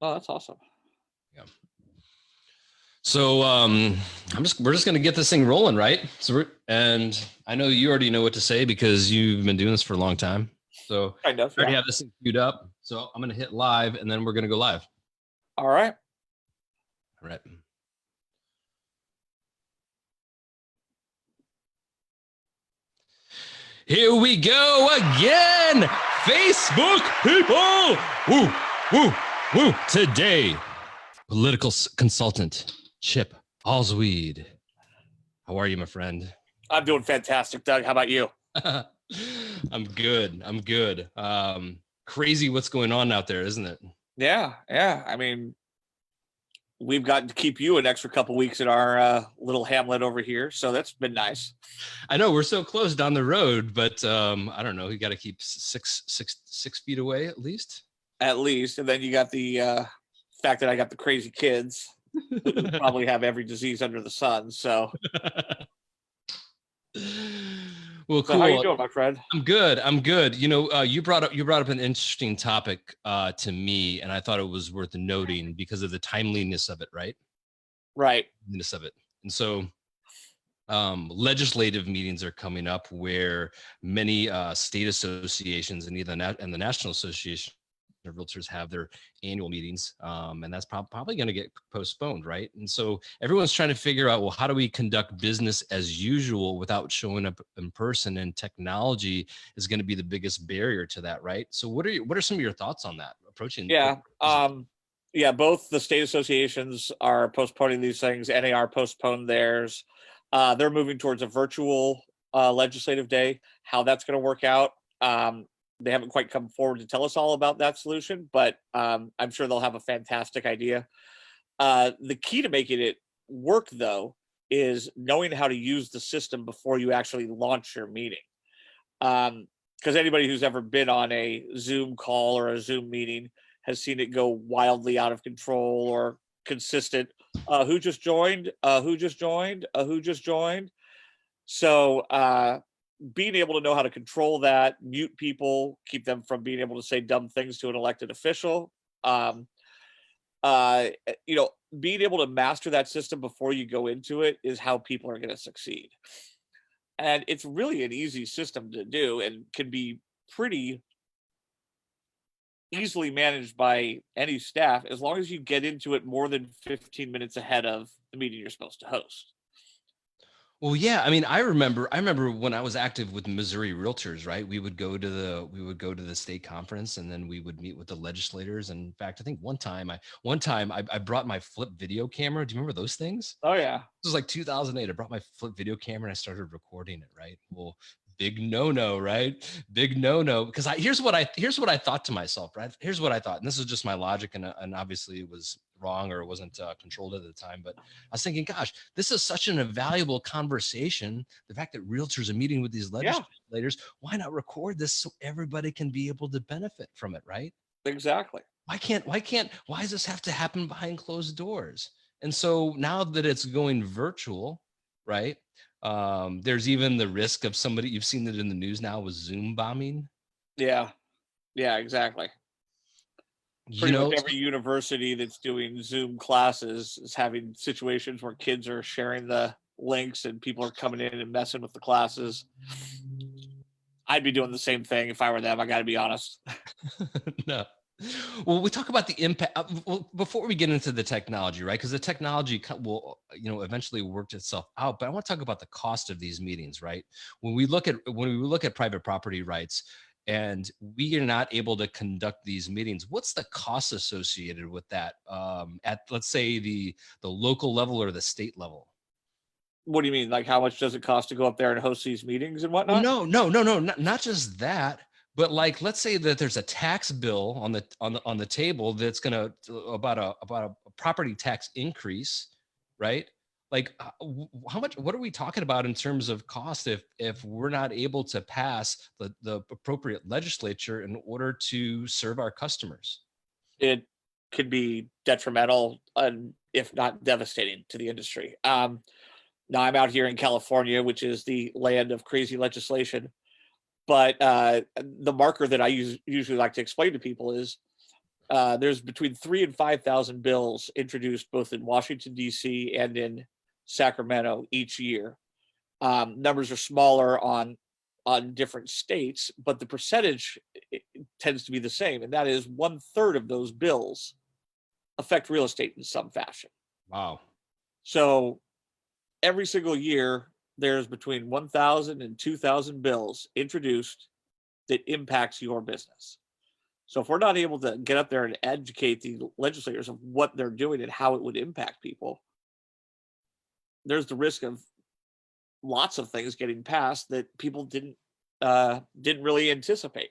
Oh, that's awesome. Yeah. So we're just gonna get this thing rolling, right? And I know you already know what to say because you've been doing this for a long time. So Kind of, I already yeah. have this thing queued up. So I'm gonna hit live and then we're gonna go live. All right. All right. Here we go again. Facebook people. Woo, woo, woo. Today, political consultant Chip Allsweed. How are you, my friend? I'm doing fantastic, Doug. How about you? I'm good. I'm good. Crazy what's going on out there, isn't it? Yeah, yeah. I mean, we've gotten to keep you an extra couple weeks in our little hamlet over here, so that's been nice. I know we're so close down the road, but I don't know. You got to keep 6 feet away at least. At least, and then you got the fact that I got the crazy kids who probably have every disease under the sun. So, Well, so how you cool. doing, my friend? I'm good. I'm good. You know, you brought up an interesting topic to me, and I thought it was worth noting because of the timeliness of it, right? Right. Timeliness of it, and so legislative meetings are coming up where many state associations and and the National Association of Realtors have their annual meetings, and that's probably going to get postponed, right? And so everyone's trying to figure out, well, how do we conduct business as usual without showing up in person? And technology is going to be the biggest barrier to that, right? So what are some of your thoughts on that approaching? Yeah. Yeah. Both the state associations are postponing these things. NAR postponed theirs. They're moving towards a virtual legislative day. How that's going to work out, they haven't quite come forward to tell us all about that solution, but I'm sure they'll have a fantastic idea. The key to making it work, though, is knowing how to use the system before you actually launch your meeting. Because anybody who's ever been on a Zoom call or a Zoom meeting has seen it go wildly out of control or consistent. Who just joined? Who just joined? Who just joined? So being able to know how to control that, mute people, keep them from being able to say dumb things to an elected official. Um, you know, being able to master that system before you go into it is how people are going to succeed. And it's really an easy system to do and can be pretty easily managed by any staff as long as you get into it more than 15 minutes ahead of the meeting you're supposed to host. Well, yeah. I mean, I remember when I was active with Missouri Realtors, right? We would go to the state conference, and then we would meet with the legislators. And in fact, I think one time I brought my flip video camera. Do you remember those things? Oh yeah. This was like 2008. I brought my flip video camera and I started recording it, right? Well, big no-no, right? Big no-no. Because here's what I thought to myself, right? Here's what I thought, and this is just my logic, and obviously it was wrong or it wasn't controlled at the time. But I was thinking, gosh, this is such an invaluable conversation. The fact that realtors are meeting with these Yeah, legislators, why not record this so everybody can be able to benefit from it, right? exactly. Why does this have to happen behind closed doors? And so now that it's going virtual, right? There's even the risk of somebody, you've seen it in the news now with Zoom bombing. Yeah. Yeah, exactly. You Pretty much know, every university that's doing Zoom classes is having situations where kids are sharing the links and people are coming in and messing with the classes. I'd be doing the same thing if I were them. I got to be honest. no. Well, we talk about the impact. Well, before we get into the technology, right? Because the technology will, eventually work itself out. But I want to talk about the cost of these meetings, right? When we look at private property rights, and we are not able to conduct these meetings, what's the cost associated with that? At, let's say, the local level or the state level? What do you mean? Like, how much does it cost to go up there and host these meetings and Well, whatnot? no, not just that, but like, let's say that there's a tax bill on the table that's going to about a property tax increase, right? Like, how much? What are we talking about in terms of cost if we're not able to pass the appropriate legislature in order to serve our customers? It could be detrimental and if not devastating to the industry. Now I'm out here in California, which is the land of crazy legislation. But the marker that I usually like to explain to people is There's between 3 and 5,000 bills introduced both in Washington, D.C. and in Sacramento each year. Numbers are smaller on different states, but the percentage tends to be the same, and that is 1/3 of those bills affect real estate in some fashion. Wow. So every single year, there's between 1,000 and 2,000 bills introduced that impacts your business. So if we're not able to get up there and educate the legislators of what they're doing and how it would impact people, there's the risk of lots of things getting passed that people didn't really anticipate.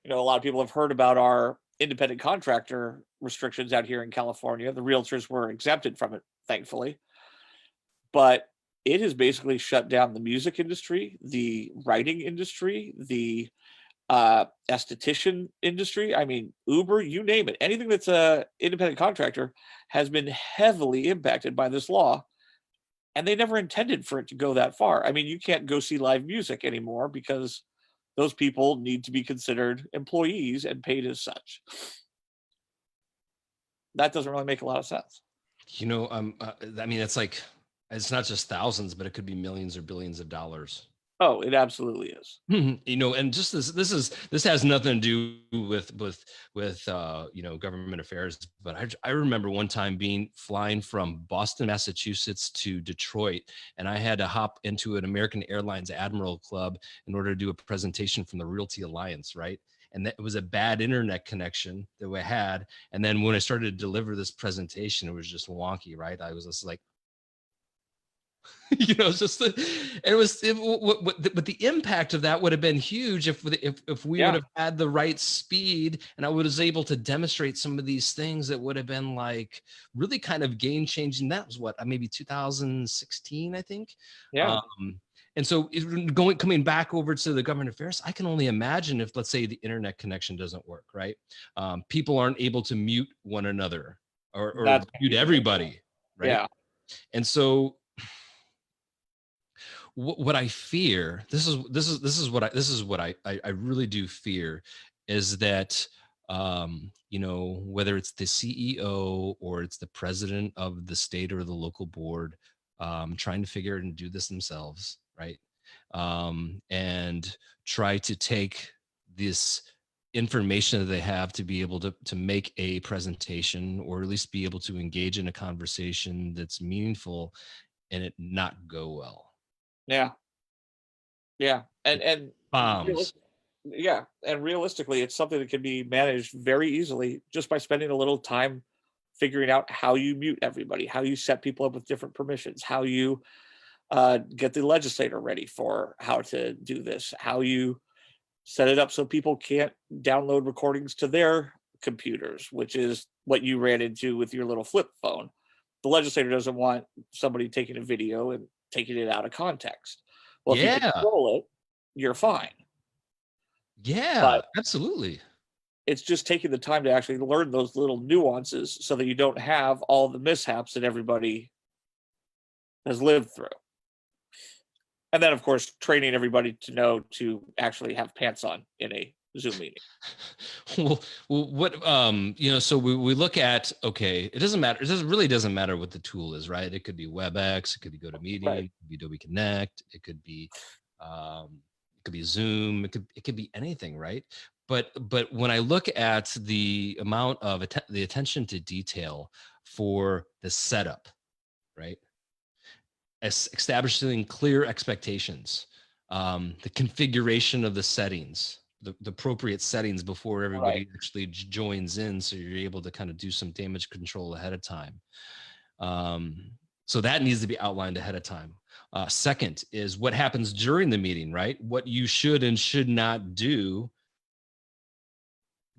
You know, a lot of people have heard about our independent contractor restrictions out here in California. The realtors were exempted from it, thankfully, but it has basically shut down the music industry, the writing industry, the esthetician industry. I mean, Uber, you name it. Anything that's a independent contractor has been heavily impacted by this law, and they never intended for it to go that far. I mean, you can't go see live music anymore because those people need to be considered employees and paid as such. That doesn't really make a lot of sense. You know, I mean, it's like, it's not just thousands, but it could be millions or billions of dollars. Oh, it absolutely is. You know, and just this has nothing to do with you know, government affairs, but I remember one time flying from Boston, Massachusetts to Detroit, and I had to hop into an American Airlines Admiral Club in order to do a presentation from the Realty Alliance, right? And that it was a bad internet connection that we had, and then when I started to deliver this presentation, it was just wonky, right? I was just like, you know, it's just but the impact of that would have been huge if we Yeah. would have had the right speed, and I was able to demonstrate some of these things that would have been like really kind of game changing. That was what, maybe 2016, I think. Yeah. And so coming back over to the government affairs, I can only imagine if, let's say, the internet connection doesn't work, right? People aren't able to mute one another or That's mute everybody, right? Yeah. And so what I fear, this is what I really do fear, is that you know, whether it's the CEO or it's the president of the state or the local board, trying to figure it and do this themselves, right? And try to take this information that they have to be able to make a presentation, or at least be able to engage in a conversation that's meaningful, and it not go well. Yeah. Yeah. And Bombs. yeah, and realistically, it's something that can be managed very easily just by spending a little time figuring out how you mute everybody, how you set people up with different permissions, how you get the legislator ready for how to do this, how you set it up so people can't download recordings to their computers, which is what you ran into with your little flip phone. The legislator doesn't want somebody taking a video and taking it out of context. Well, if you Yeah. control it, you're fine. Yeah, But absolutely. it's just taking the time to actually learn those little nuances so that you don't have all the mishaps that everybody has lived through. And then, of course, training everybody to know to actually have pants on in a Zoom meeting. Well, what you know, so we look at, okay, it doesn't matter. Really doesn't matter what the tool is, right? It could be WebEx, it could be GoToMeeting, Right. it could be Adobe Connect, it could be Zoom, it could be anything, right? But when I look at the amount of the attention to detail for the setup, right? Establishing clear expectations, the configuration of the settings, the appropriate settings before everybody Right. actually joins in, so you're able to kind of do some damage control ahead of time. So that needs to be outlined ahead of time. Second is what happens during the meeting, right? What you should and should not do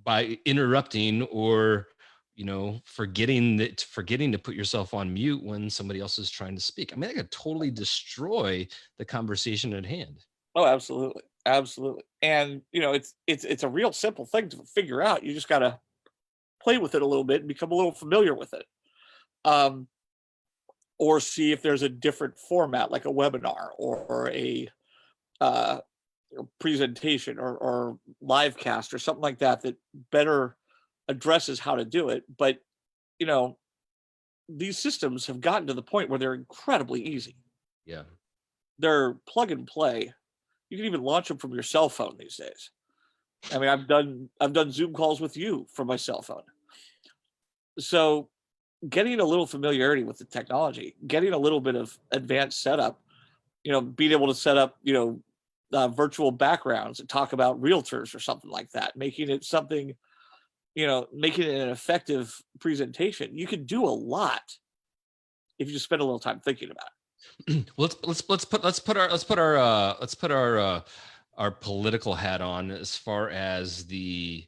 by interrupting, or you know, forgetting to put yourself on mute when somebody else is trying to speak. I mean, that could totally destroy the conversation at hand. Oh, absolutely. Absolutely. And you know, it's a real simple thing to figure out. You just gotta play with it a little bit and become a little familiar with it. Um, or see if there's a different format like a webinar or a uh, presentation or live cast or something like that that better addresses how to do it. But, you know, these systems have gotten to the point where they're incredibly easy. Yeah. They're plug and play. You can even launch them from your cell phone these days. I mean, I've done Zoom calls with you from my cell phone. So getting a little familiarity with the technology, getting a little bit of advanced setup, being able to set up, virtual backgrounds and talk about realtors or something like that, making it something, making it an effective presentation. You can do a lot if you just spend a little time thinking about it. Let's put our political hat on as far as the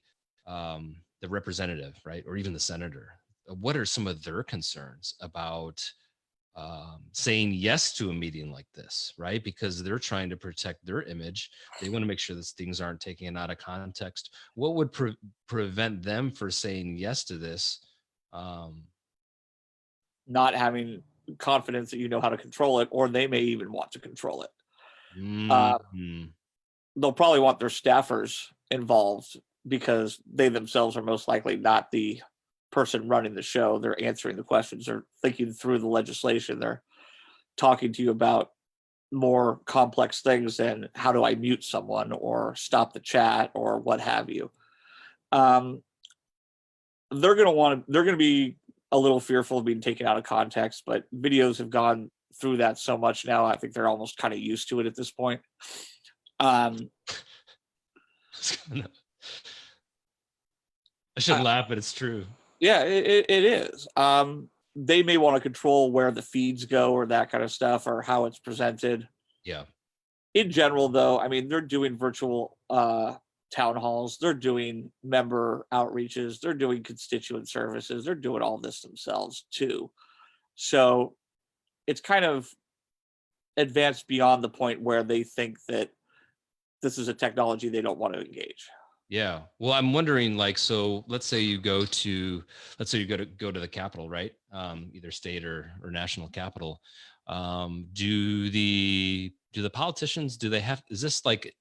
representative, right, or even the senator. What are some of their concerns about saying yes to a meeting like this, right? Because they're trying to protect their image. They want to make sure that things aren't taken out of context. What would prevent them for saying yes to this? Not having confidence that you know how to control it, or they may even want to control it. Uh, They'll probably want their staffers involved because they themselves are most likely not the person running the show. They're answering the questions, they're thinking through the legislation, they're talking to you about more complex things than how do I mute someone or stop the chat or what have you. They're going to be a little fearful of being taken out of context, but videos have gone through that so much now. I think they're almost kind of used to it at this point. I shouldn't laugh, but it's true. Yeah, it is. They may want to control where the feeds go or that kind of stuff or how it's presented. Yeah. In general, though, I mean, they're doing virtual town halls, they're doing member outreaches, they're doing constituent services, they're doing all this themselves too. So it's kind of advanced beyond the point where they think that this is a technology they don't want to engage. Yeah. Well, I'm wondering, like, so let's say you go to the Capitol, right? Either state or national capital. Do the politicians, do they have, is this like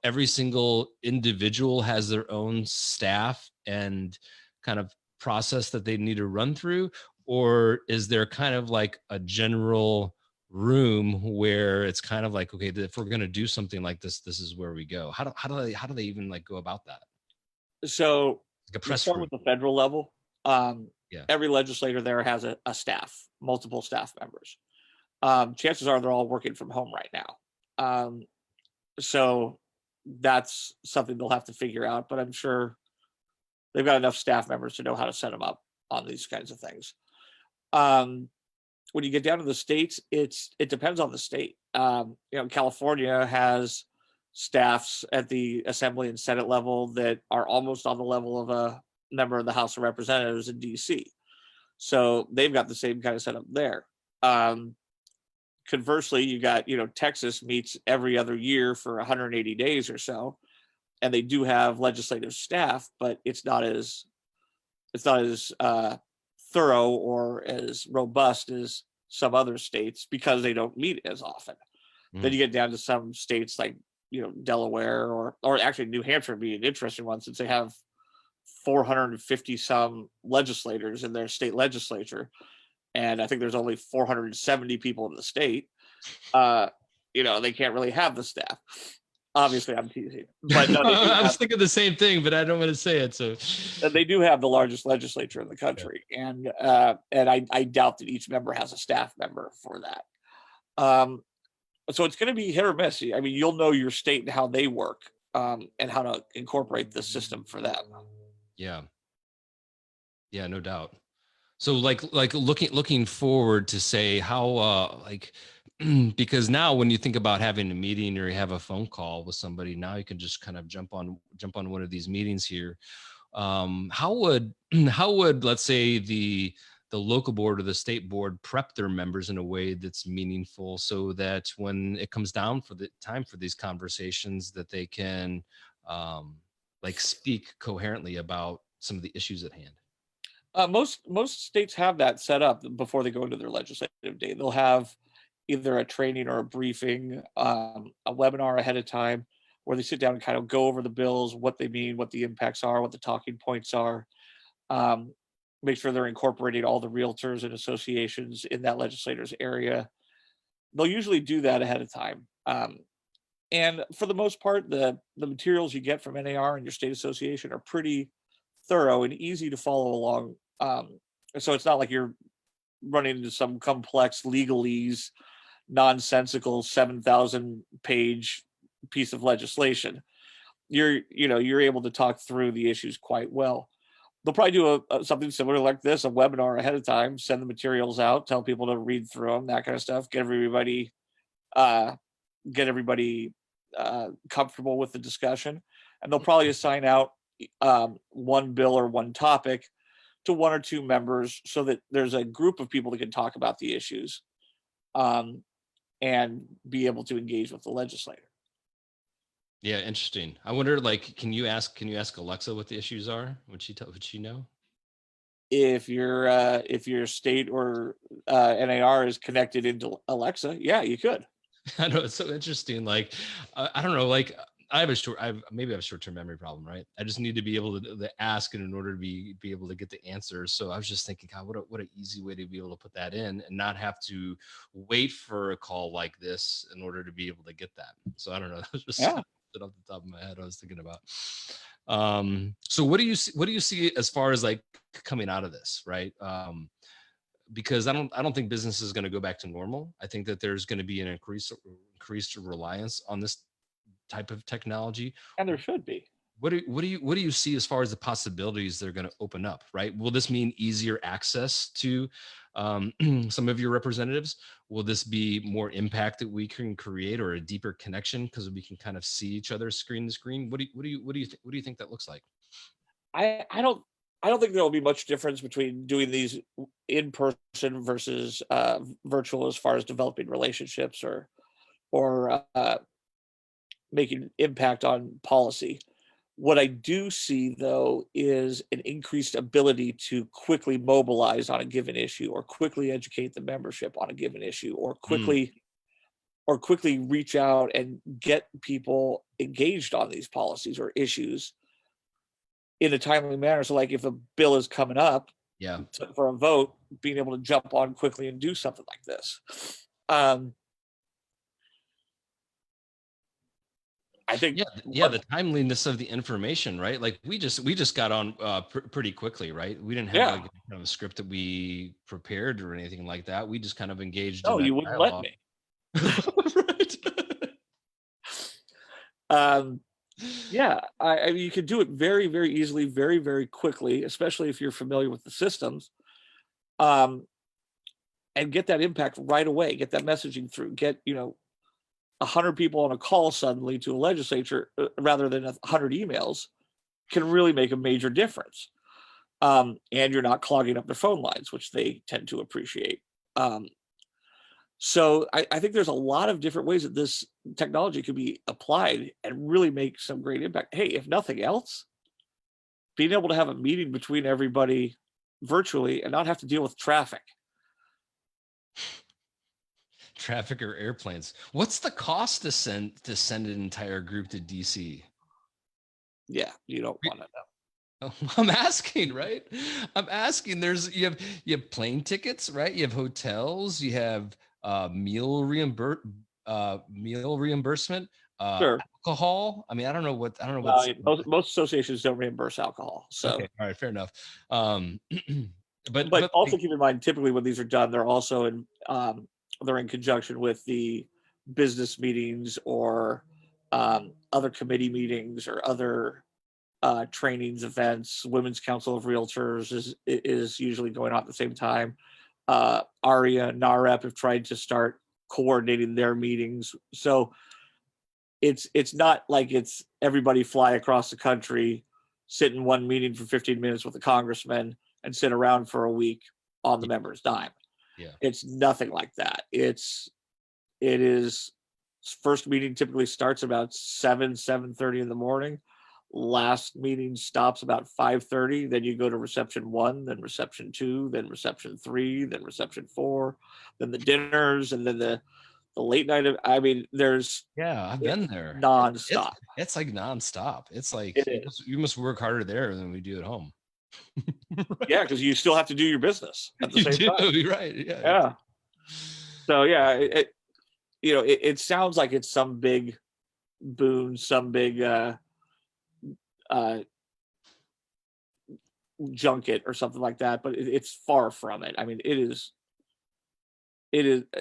every single individual has their own staff and kind of process that they need to run through? Or is there kind of like a general room where it's kind of like, okay, if we're going to do something like this, this is where we go? How do they even like go about that? So Like a let's press start room. with the federal level. Yeah. Every legislator there has a staff, multiple staff members. Chances are they're all working from home right now. So that's something they'll have to figure out, but I'm sure they've got enough staff members to know how to set them up on these kinds of things. When you get down to the states, it depends on the state. California has staffs at the Assembly and Senate level that are almost on the level of a member of the House of Representatives in DC. So they've got the same kind of setup there. Conversely, you got, Texas meets every other year for 180 days or so, and they do have legislative staff, but it's not as thorough or as robust as some other states because they don't meet as often. Then you get down to some states like, Delaware or actually New Hampshire would be an interesting one since they have 450 some legislators in their state legislature, and I think there's only 470 people in the state. They can't really have the staff. Obviously, I'm teasing, but no, I was thinking the same thing, but I don't want to say it. So they do have the largest legislature in the country, and I doubt that each member has a staff member for that. So it's going to be hit or miss. I mean, you'll know your state and how they work, and how to incorporate the system for them. Yeah, no doubt. So like looking forward to say how because now when you think about having a meeting or you have a phone call with somebody, now you can just kind of jump on one of these meetings here. How would let's say the local board or the state board prep their members in a way that's meaningful so that when it comes down for the time for these conversations that they can like speak coherently about some of the issues at hand? Most states have that set up before they go into their legislative day. They'll have either a training or a briefing, a webinar ahead of time, where they sit down and kind of go over the bills, what they mean, what the impacts are, what the talking points are. Um, make sure they're incorporating all the realtors and associations in that legislators area. They'll usually do that ahead of time. And for the most part, the materials you get from NAR and your state association are pretty thorough and easy to follow along. So it's not like you're running into some complex legalese, nonsensical 7,000 page piece of legislation. You're able to talk through the issues quite well. They'll probably do something similar like this, a webinar ahead of time, send the materials out, tell people to read through them, that kind of stuff, uh, get everybody comfortable with the discussion, and they'll probably assign out one bill or one topic to one or two members so that there's a group of people that can talk about the issues, um, and be able to engage with the legislator. Yeah, interesting. I wonder, like, can you ask Alexa what the issues are? Would she know? If your state or NAR is connected into Alexa, yeah, you could. I know it's so interesting. Like, I don't know. Like, maybe I have a short-term memory problem, right? I just need to be able to ask, and in order to be able to get the answers. So I was just thinking, God, what an easy way to be able to put that in and not have to wait for a call like this in order to be able to get that. So I don't know. That was just Yeah. off the top of my head, I was thinking about. So what do you see as far as like coming out of this, right? Because I don't think business is going to go back to normal. I think that there's going to be an increased reliance on this type of technology. And there should be. What do you see as far as the possibilities that are going to open up? Right? Will this mean easier access to some of your representatives? Will this be more impact that we can create, or a deeper connection because we can kind of see each other screen to screen? What do you think that looks like? I don't think there will be much difference between doing these in person versus virtual as far as developing relationships or making impact on policy. What I do see though is an increased ability to quickly mobilize on a given issue, or quickly educate the membership on a given issue, Mm, or quickly reach out and get people engaged on these policies or issues in a timely manner. So like if a bill is coming up yeah. for a vote, being able to jump on quickly and do something like this. Um, I think Yeah, the timeliness of the information, right? Like we just got on pretty quickly, right? We didn't have yeah, like kind of a script that we prepared or anything like that. We just kind of engaged in no, that you wouldn't let dialogue. me. Right. Um, yeah, I mean, you could do it very, very easily, very, very quickly, especially if you're familiar with the systems, um, and get that impact right away. Get that messaging through. Get 100 people on a call suddenly to a legislature rather than 100 emails can really make a major difference. And you're not clogging up their phone lines, which they tend to appreciate. Um, so I think there's a lot of different ways that this technology could be applied and really make some great impact. Hey, if nothing else, being able to have a meeting between everybody virtually and not have to deal with traffic. Traffic or airplanes. What's the cost to send an entire group to DC? Yeah, you don't want to know. Oh, I'm asking, right? I'm asking. You have plane tickets, right? You have hotels. You have meal reimbursement, Sure. alcohol. I mean, I don't know Well, what's most associations don't reimburse alcohol. okay. So, All right, fair enough. Um, but but but also keep in mind, typically when these are done, they're in conjunction with the business meetings or other committee meetings or other trainings, events. Women's Council of Realtors is usually going on at the same time. ARIA, NAREP have tried to start coordinating their meetings. So it's not like it's everybody fly across the country, sit in one meeting for 15 minutes with a congressman and sit around for a week on the member's dime. yeah, It's nothing like that. It is first meeting typically starts about 7:30 in the morning. Last meeting stops about 5:30. Then you go to reception 1, then reception 2, then reception 3, then reception 4, then the dinners, and then the late night. I mean, yeah. I've it's been there. It's nonstop. it's like nonstop. It's like It is. you must work harder there than we do at home. Yeah, because you still have to do your business at the You same do, time. you're right. Yeah. Yeah. So yeah, it sounds like it's some big boon, some big uh, junket or something like that, but it's far from it. I mean, it is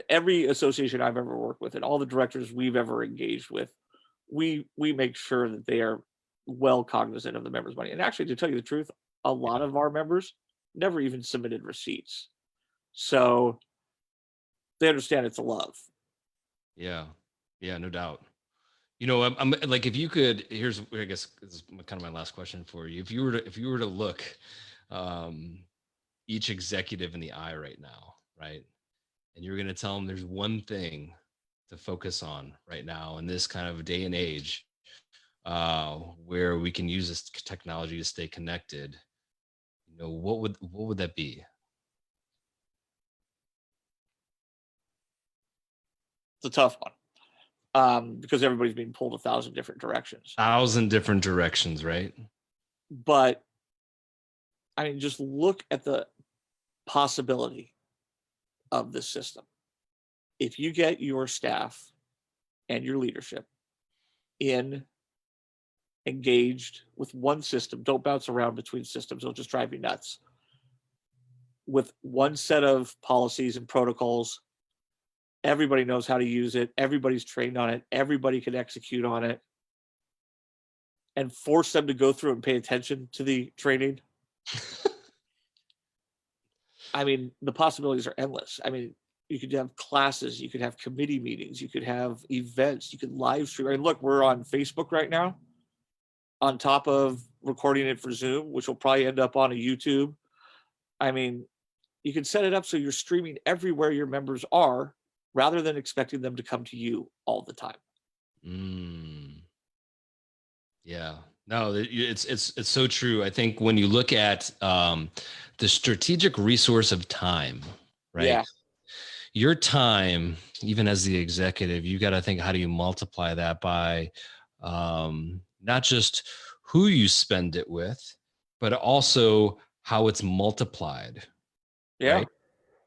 every association I've ever worked with and all the directors we've ever engaged with, we make sure that they are well cognizant of the members' money. And actually, to tell you the truth, a lot of our members never even submitted receipts, so they understand it's a love. Yeah. Yeah, no doubt. I'm like, if you could, here's, I guess this is kind of my last question for you. If you were to look um, each executive in the eye right now, right? And you're going to tell them there's one thing to focus on right now in this kind of day and age where we can use this technology to stay connected. What would that be? It's a tough one because everybody's being pulled 1,000 different directions. 1,000 different directions, right? But I mean, just look at the possibility of this system. If you get your staff and your leadership in engaged with one system, don't bounce around between systems, it'll just drive you nuts. With one set of policies and protocols, everybody knows how to use it, everybody's trained on it, everybody can execute on it, and force them to go through and pay attention to the training. I mean, the possibilities are endless. I mean, you could have classes, you could have committee meetings, you could have events, you could live stream. I mean, look, we're on Facebook right now, on top of recording it for Zoom, which will probably end up on a YouTube. I mean, you can set it up so you're streaming everywhere your members are rather than expecting them to come to you all the time. Mm, yeah. No, it's so true. I think when you look at the strategic resource of time, right? Yeah. Your time, even as the executive, you got to think, how do you multiply that by not just who you spend it with, but also how it's multiplied, Yeah. right?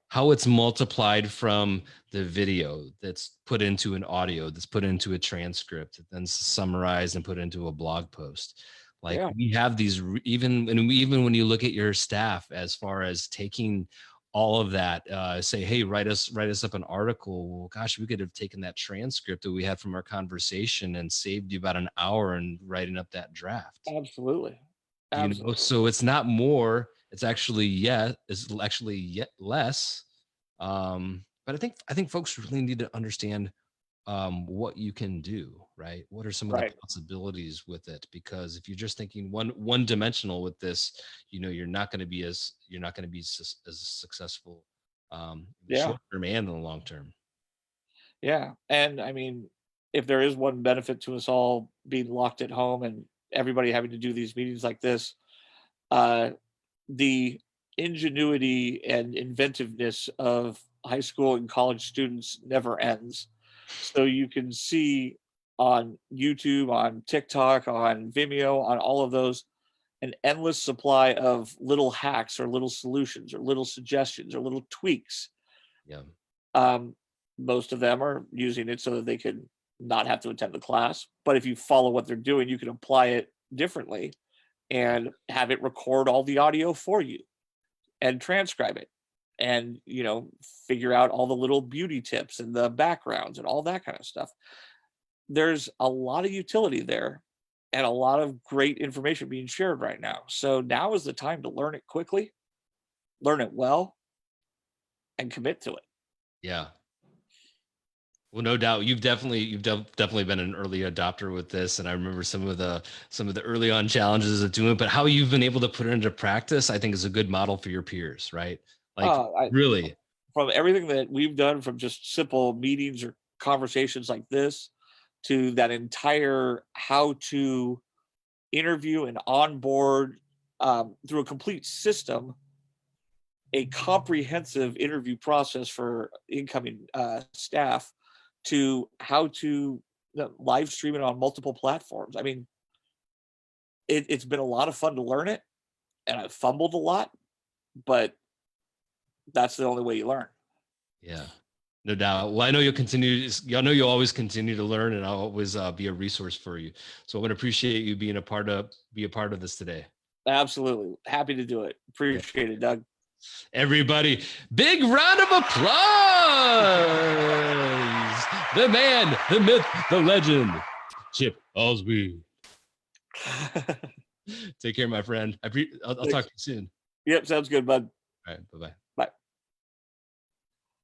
How it's multiplied from the video that's put into an audio, that's put into a transcript, then summarized and put into a blog post. Like Yeah. we have these, even when you look at your staff, as far as taking all of that, say, hey, write us up an article. Well, gosh, we could have taken that transcript that we had from our conversation and saved you about an hour in writing up that draft. Absolutely. Absolutely. So it's not more, it's actually yet less. But I think folks really need to understand what you can do, right? What are some of the Right. possibilities with it? Because if you're just thinking one dimensional with this, you're not going to be as successful in the Yeah. short term and in the long term. Yeah. And I mean, if there is one benefit to us all being locked at home and everybody having to do these meetings like this, uh, the ingenuity and inventiveness of high school and college students never ends. So you can see on YouTube, on TikTok, on Vimeo, on all of those, an endless supply of little hacks or little solutions or little suggestions or little tweaks. Yeah. Um, Most of them are using it so that they can not have to attend the class. But if you follow what they're doing, you can apply it differently and have it record all the audio for you and transcribe it and figure out all the little beauty tips and the backgrounds and all that kind of stuff. There's a lot of utility there and a lot of great information being shared right now, so now is the time to learn it quickly, learn it well, and commit to it. Yeah. Well, no doubt you've definitely been an early adopter with this, and I remember some of the early on challenges of doing it. But how you've been able to put it into practice, I think, is a good model for your peers, right? Like, I really, From everything that we've done, from just simple meetings or conversations like this to that entire how to interview and onboard through a complete system, a comprehensive interview process for incoming staff, to how to live stream it on multiple platforms. I mean, it's been a lot of fun to learn it, and I've fumbled a lot, but that's the only way you learn. Yeah, no doubt. Well, I know you'll continue. I know you'll always continue to learn, and I'll always be a resource for you. So I'm going to appreciate you being a part of this today. Absolutely. Happy to do it. Appreciate it, Doug. Everybody, big round of applause. The man, the myth, the legend, Chip Osby. Take care, my friend. I'll talk to you soon. Yep, sounds good, bud. All right, bye-bye.